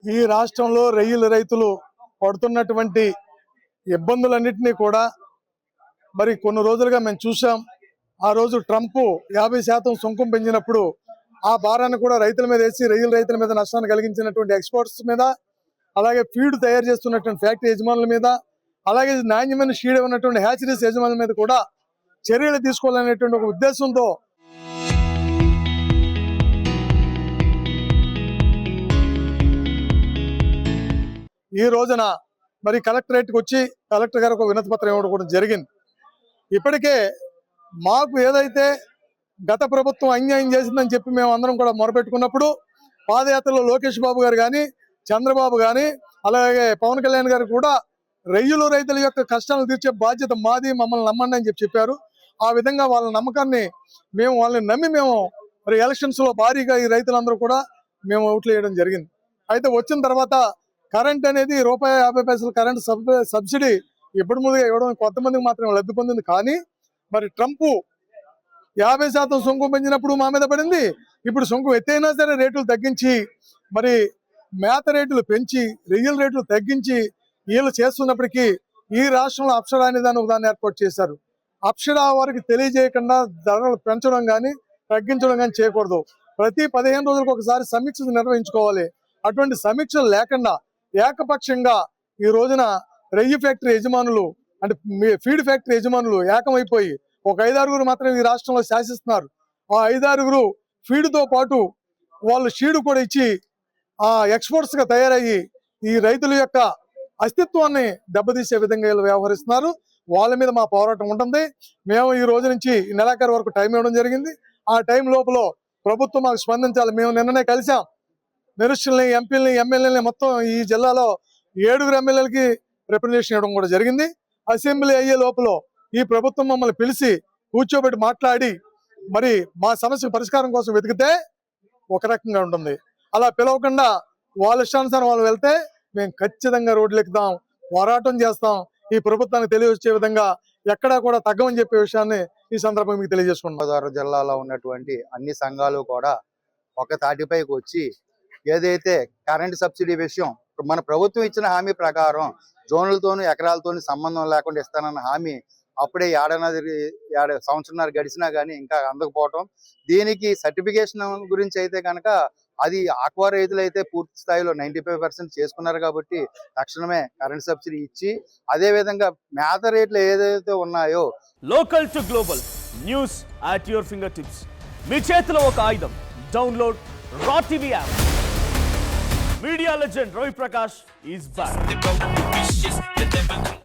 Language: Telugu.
ఈ రాష్ట్రంలో రొయ్యల రైతులు పడుతున్నటువంటి ఇబ్బందులన్నింటినీ కూడా మరి కొన్ని రోజులుగా మేము చూసాం. ఆ రోజు ట్రంప్ 50% సుంకం పెంచినప్పుడు ఆ భారాన్ని కూడా రైతుల మీద వేసి రొయ్యల రైతుల మీద నష్టాన్ని కలిగించినటువంటి ఎక్స్పోర్ట్స్ మీద, అలాగే ఫీడ్ తయారు చేస్తున్నటువంటి ఫ్యాక్టరీ యజమానుల మీద, అలాగే నాణ్యమైన ఫీడ్ ఉన్నటువంటి హ్యాచరీస్ యజమానుల మీద కూడా చర్యలు తీసుకోవాలనేటువంటి ఒక ఉద్దేశంతో ఈ రోజున మరి కలెక్టరేట్కి వచ్చి కలెక్టర్ గారికి ఒక వినతి పత్రం ఇవ్వడం కూడా జరిగింది. ఇప్పటికే మాకు ఏదైతే గత ప్రభుత్వం అన్యాయం చేసిందని చెప్పి మేము అందరం కూడా మొరపెట్టుకున్నప్పుడు పాదయాత్రలో లోకేష్ బాబు గారు కానీ, చంద్రబాబు కానీ, అలాగే పవన్ కళ్యాణ్ గారు కూడా రొయ్యలు రైతుల యొక్క కష్టాలను తీర్చే బాధ్యత మాది, మమ్మల్ని నమ్మండి అని చెప్పారు. ఆ విధంగా వాళ్ళ నమ్మకాన్ని వాళ్ళని నమ్మి మరి ఎలక్షన్స్ లో భారీగా ఈ రైతులందరూ కూడా మేము ఓట్లు వేయడం జరిగింది. అయితే వచ్చిన తర్వాత కరెంట్ అనేది ₹1.50 కరెంట్ సబ్సిడీ ఎప్పటి ముందుగా ఇవ్వడం కొంతమందికి మాత్రం లబ్ధి పొందింది. కానీ మరి ట్రంప్ 50% సుంకం పెంచినప్పుడు మా మీద పడింది. ఇప్పుడు సుంకం ఎత్తైనా సరే రేట్లు తగ్గించి మరి మేత రేట్లు పెంచి రొయ్యల రేట్లు తగ్గించి వీళ్ళు చేస్తున్నప్పటికీ ఈ రాష్ట్రంలో అప్సరా అనే దాన్ని ఏర్పాటు చేశారు. అప్సరా వారికి తెలియజేయకుండా ధరలు పెంచడం కానీ తగ్గించడం కానీ చేయకూడదు. ప్రతి 15 రోజులకు ఒకసారి సమీక్షలు నిర్వహించుకోవాలి. అటువంటి సమీక్షలు లేకుండా ఏకపక్షంగా ఈ రోజున రొయ్య ఫ్యాక్టరీ యజమానులు అంటే ఫీడ్ ఫ్యాక్టరీ యజమానులు ఏకమైపోయి ఒక 5-6 మాత్రం ఈ రాష్ట్రంలో శాసిస్తున్నారు. ఆ 5-6 ఫీడ్తో పాటు వాళ్ళు షీడు కూడా ఇచ్చి ఆ ఎక్స్పోర్ట్స్ గా తయారయ్యి ఈ రైతుల యొక్క అస్తిత్వాన్ని దెబ్బతీసే విధంగా వీళ్ళు వ్యవహరిస్తున్నారు. వాళ్ళ మీద మా పోరాటం ఉంటుంది. మేము ఈ రోజు నుంచి ఈ నెలాఖరు వరకు టైం ఇవ్వడం జరిగింది. ఆ టైం లోపల ప్రభుత్వం మాకు స్పందించాలి. మేము నిన్ననే కలిసాం మినిస్టర్లని, ఎంపీలని, ఎమ్మెల్యేలని, మొత్తం ఈ జిల్లాలో 7 ఎమ్మెల్యేలకి రిప్రజెంటేషన్ ఇవ్వడం కూడా జరిగింది. అసెంబ్లీ అయ్యే లోపల ఈ ప్రభుత్వం మమ్మల్ని పిలిచి కూర్చోబెట్టి మాట్లాడి మరి మా సమస్య పరిష్కారం కోసం వెతికితే ఒక రకంగా ఉంటుంది. అలా పిలవకుండా వాళ్ళ ఇష్టానుసారం వాళ్ళు వెళ్తే మేము ఖచ్చితంగా రోడ్లు ఎక్కుదాం, పోరాటం చేస్తాం. ఈ ప్రభుత్వానికి తెలియజేసే విధంగా ఎక్కడా కూడా తగ్గమని చెప్పే విషయాన్ని ఈ సందర్భంగా మీకు తెలియజేసుకుంటున్నాం. గోదావరి జిల్లాలో ఉన్నటువంటి అన్ని సంఘాలు కూడా ఒక తాటిపైకి వచ్చి ఏదైతే కరెంట్ సబ్సిడీ విషయం మన ప్రభుత్వం ఇచ్చిన హామీ ప్రకారం జోన్లతోనూ ఎకరాలతోనూ సంబంధం లేకుండా ఇస్తానన్న హామీ అప్పుడే సంవత్సరంన్నర గడిచినా కానీ ఇంకా అందకపోవటం, దీనికి సర్టిఫికేషన్ గురించి అయితే కనుక అది ఆక్వా రైతులు అయితే పూర్తి స్థాయిలో 95% చేసుకున్నారు. కాబట్టి తక్షణమే కరెంట్ సబ్సిడీ ఇచ్చి అదే విధంగా మేత రేట్లు ఏదైతే ఉన్నాయో local to global news at your finger tips. మీ చేతిలో ఒక ఆయుధం. Download R TV app. Media legend Ravi Prakash is back.